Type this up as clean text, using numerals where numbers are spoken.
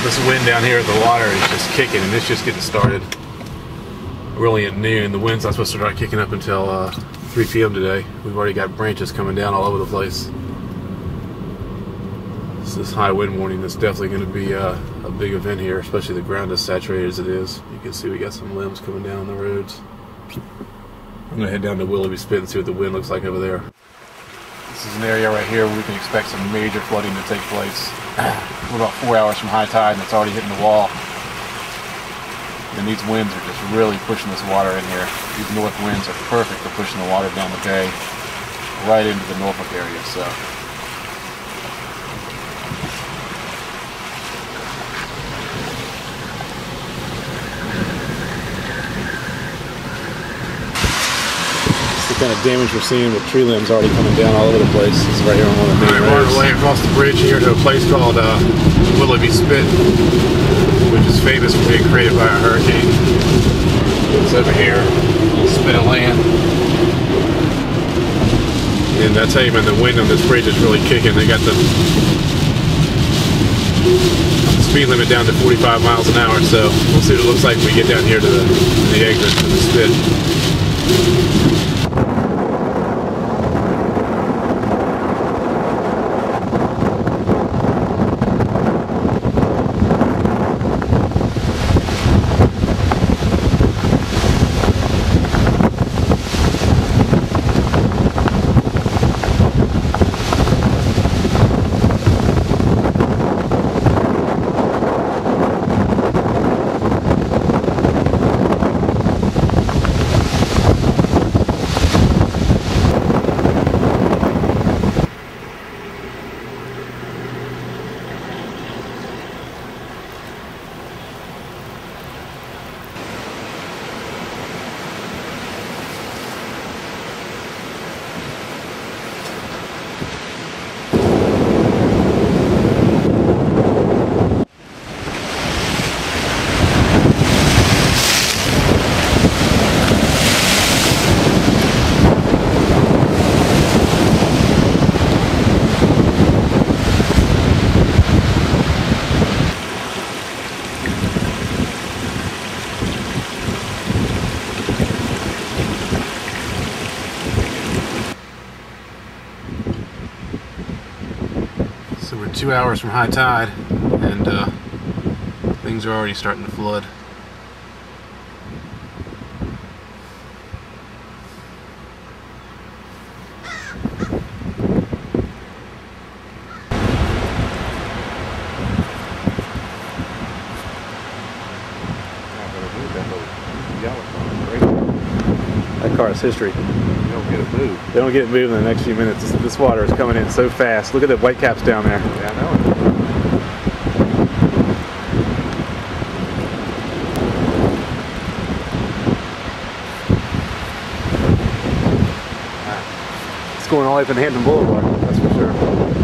This wind down here at the water is just kicking, and it's just getting started. Really at noon. The wind's not supposed to start kicking up until 3 p.m. today. We've already got branches coming down all over the place. This high wind warning is definitely going to be a big event here, especially the ground as saturated as it is. You can see we got some limbs coming down the roads. I'm going to head down to Willoughby Spit and see what the wind looks like over there. This is an area right here where we can expect some major flooding to take place. We're about 4 hours from high tide and it's already hitting the wall. And these winds are just really pushing this water in here. These north winds are perfect for pushing the water down the bay right into the Norfolk area. So. The kind of damage we're seeing with tree limbs already coming down all over the place. This is right here on one of the main roads. We're on our way across the bridge here to a place called Willoughby Spit, which is famous for being created by a hurricane. It's over here, a little spit of land. And I tell you, man, the wind on this bridge is really kicking. They got the speed limit down to 45 miles an hour, so we'll see what it looks like when we get down here to the exit to the spit. So we're 2 hours from high tide, and things are already starting to flood. That car is history. Get it moved. They don't get it moved in the next few minutes. This water is coming in so fast. Look at the white caps down there. Yeah, I know. It's going all the way up in Hampton Boulevard, that's for sure.